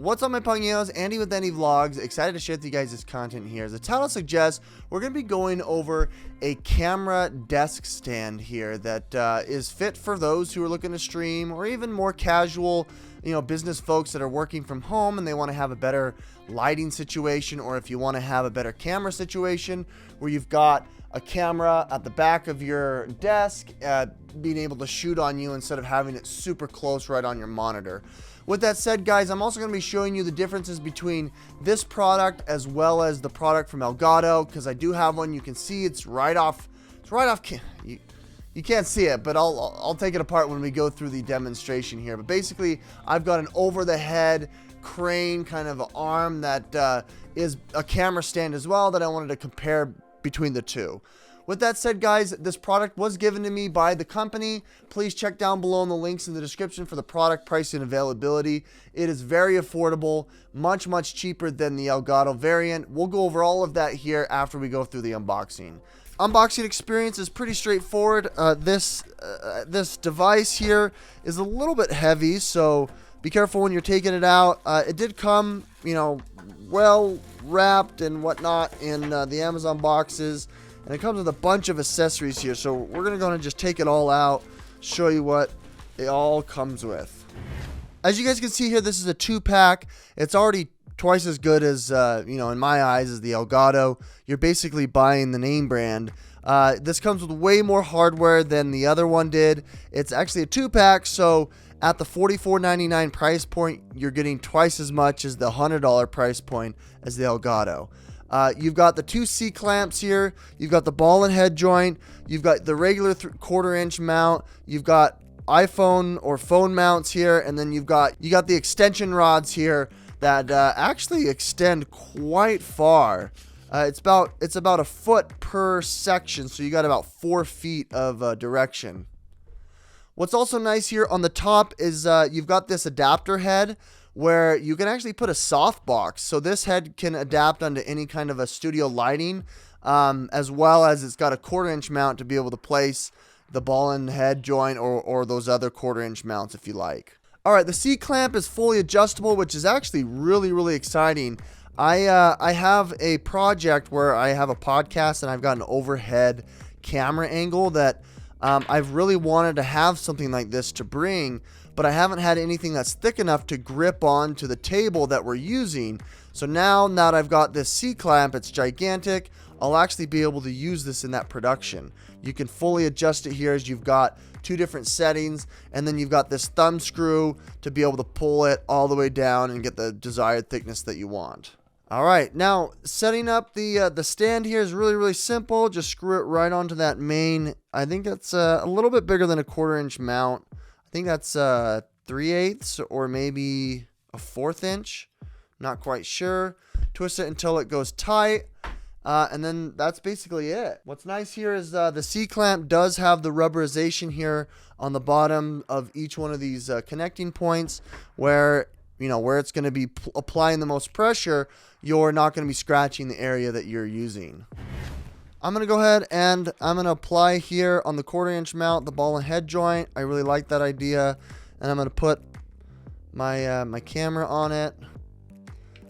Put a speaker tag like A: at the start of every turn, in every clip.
A: What's up, my Pungios? Andy with Andy Vlogs. Excited to share with you guys this content here. As the title suggests, we're going to be going over a camera desk stand here that is fit for those who are looking to stream, or even more casual, business folks that are working from home and they want to have a better lighting situation, or if you want to have a better camera situation where you've got a camera at the back of your desk being able to shoot on you instead of having it super close right on your monitor. With that said, guys, I'm also going to be showing you the differences between this product as well as the product from Elgato, because I do have one. You can see it's right off. You can't see it, but I'll take it apart when we go through the demonstration here. But basically, I've got an over-the-head crane kind of arm that is a camera stand as well that I wanted to compare between the two. With that said, guys, this product was given to me by the company. Please check down below in the links in the description for the product price and availability. It is very affordable, much cheaper than the Elgato variant. We'll go over all of that here after we go through the unboxing. Unboxing experience is pretty straightforward. This device here is a little bit heavy, so be careful when you're taking it out. It did come, well wrapped and whatnot in the Amazon boxes. And it comes with a bunch of accessories here. So we're going to go ahead and just take it all out, show you what it all comes with. As you guys can see here, this is a 2-pack. It's already twice as good as, in my eyes, as the Elgato. You're basically buying the name brand. This comes with way more hardware than the other one did. It's actually a 2-pack, so at the $44.99 price point, you're getting twice as much as the $100 price point as the Elgato. You've got the 2 C-clamps here. You've got the ball and head joint. You've got the regular 1/4-inch mount. You've got iPhone or phone mounts here, and then you got the extension rods here that actually extend quite far. It's about a foot per section, so you got about 4 feet of direction. What's also nice here on the top is you've got this adapter head, where you can actually put a softbox. So this head can adapt onto any kind of a studio lighting, as well as it's got a 1/4-inch mount to be able to place the ball and head joint or those other 1/4-inch mounts if you like. All right, the C-clamp is fully adjustable, which is actually really exciting. I have a project where I have a podcast and I've got an overhead camera angle that I've really wanted to have something like this to bring, but I haven't had anything that's thick enough to grip onto the table that we're using. So now that I've got this C-clamp, it's gigantic, I'll actually be able to use this in that production. You can fully adjust it here as you've got 2 different settings, and then you've got this thumb screw to be able to pull it all the way down and get the desired thickness that you want. All right, now setting up the stand here is really simple. Just screw it right onto that main. I think that's a little bit bigger than a 1/4-inch mount. I think that's 3/8 or maybe a 1/4 inch. Not quite sure. Twist it until it goes tight. And then that's basically it. What's nice here is the C-clamp does have the rubberization here on the bottom of each one of these connecting points where it's going to be applying the most pressure. You're not going to be scratching the area that you're using. I'm going to go ahead and I'm going to apply here on the 1/4-inch mount the ball and head joint. I really like that idea. And I'm going to put my my camera on it.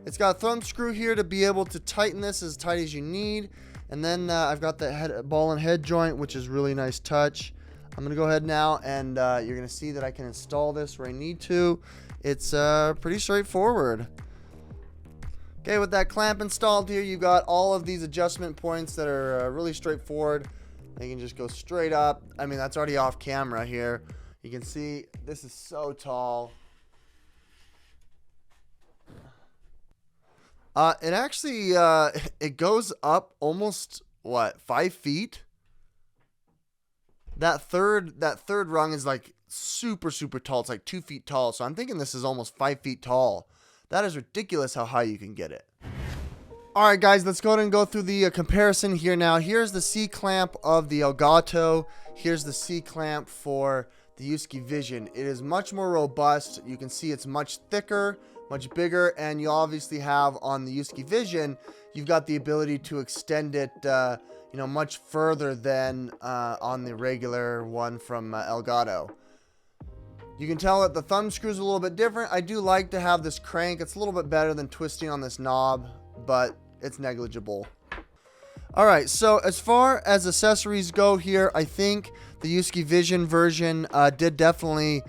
A: It's got a thumb screw here to be able to tighten this as tight as you need. And then I've got the ball and head joint, which is really nice touch. I'm going to go ahead now and you're going to see that I can install this where I need to. It's pretty straightforward. Okay, with that clamp installed here, you've got all of these adjustment points that are really straightforward. They can just go straight up. I mean, that's already off camera here. You can see this is so tall. It actually it goes up almost 5 feet. That third rung is like super tall. It's like 2 feet tall. So I'm thinking this is almost 5 feet tall. That is ridiculous how high you can get it. All right, guys, let's go ahead and go through the comparison here now. Here's the C-clamp of the Elgato. Here's the C-clamp for the USKEYVISION. It is much more robust. You can see it's much thicker, much bigger, and you obviously have on the USKEYVISION, you've got the ability to extend it, much further than on the regular one from Elgato. You can tell that the thumb screw is a little bit different. I do like to have this crank. It's a little bit better than twisting on this knob, but it's negligible. All right, so as far as accessories go here, I think the USKEYVISION version did definitely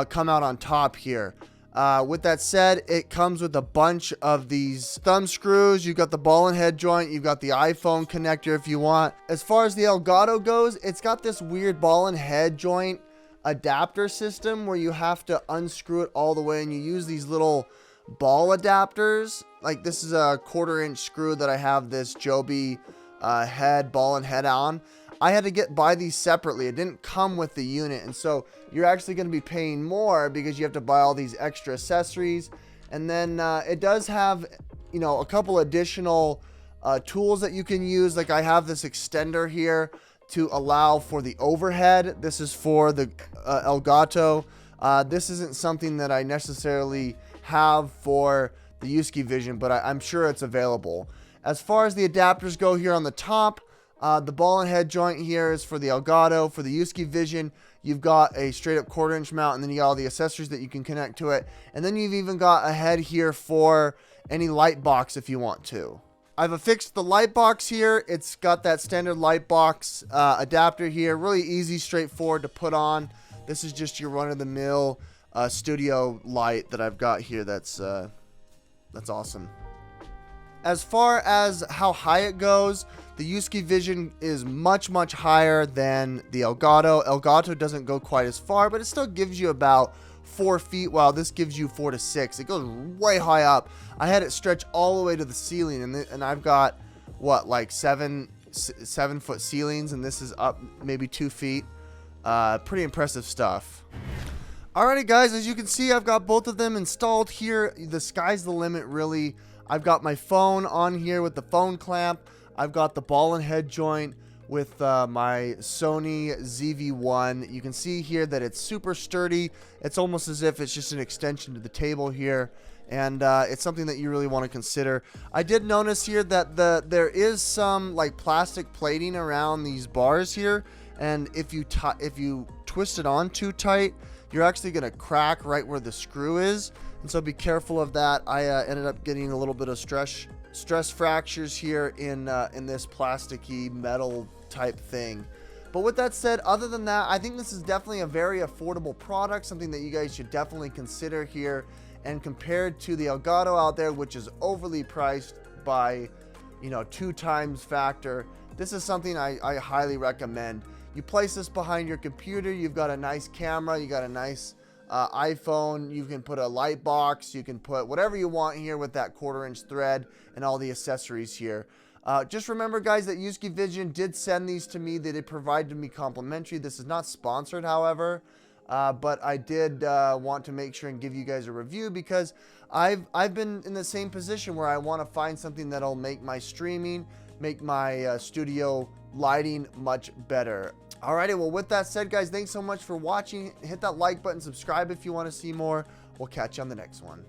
A: come out on top here. With that said, it comes with a bunch of these thumb screws. You've got the ball and head joint. You've got the iPhone connector if you want. As far as the Elgato goes, it's got this weird ball and head joint adapter system where you have to unscrew it all the way, and you use these little ball adapters. Like, this is a 1/4 inch screw that I have this Joby ball and head on. I had to buy these separately. It didn't come with the unit, and so you're actually going to be paying more because you have to buy all these extra accessories. And then it does have, you know, a couple additional tools that you can use. Like, I have this extender here to allow for the overhead. This is for the Elgato. This isn't something that I necessarily have for the USKEYVISION, but I'm sure it's available. As far as the adapters go here on the top, the ball and head joint here is for the Elgato. For the USKEYVISION, you've got a straight up 1/4 inch mount, and then you got all the accessories that you can connect to it. And then you've even got a head here for any light box if you want to. I've affixed the light box here. It's got that standard light box adapter here. Really easy, straightforward to put on. This is just your run-of-the-mill studio light that I've got here. That's awesome. As far as how high it goes, the USKEYVISION is much, much higher than the Elgato. Elgato doesn't go quite as far, but it still gives you about 4 feet, while this gives you 4 to 6. It goes way high up. I had it stretch all the way to the ceiling, and I've got, what, like 7 foot ceilings, and this is up maybe 2 feet. Pretty impressive stuff. Alrighty guys, as you can see, I've got both of them installed here. The sky's the limit, really. I've got my phone on here with the phone clamp. I've got the ball and head joint with my Sony ZV-1. You can see here that it's super sturdy. It's almost as if it's just an extension to the table here, and it's something that you really want to consider. I did notice here that there is some like plastic plating around these bars here, and if you twist it on too tight, you're actually going to crack right where the screw is, and so be careful of that. I ended up getting a little bit of stress fractures here in this plasticky metal type thing. But with that said, other than that, I think this is definitely a very affordable product, something that you guys should definitely consider here. And compared to the Elgato out there, which is overly priced by, you know, 2 times factor, this is something I highly recommend. You place this behind your computer, you've got a nice camera, you got a nice iPhone, you can put a light box, you can put whatever you want here with that 1/4 inch thread and all the accessories here. Just remember guys that USKEYVISION did send these to me. They did provide to me complimentary. This is not sponsored, however, but I did want to make sure and give you guys a review because I've been in the same position where I want to find something that'll make my streaming, make my studio lighting much better. Alrighty, well with that said guys, thanks so much for watching. Hit that like button, subscribe if you want to see more. We'll catch you on the next one.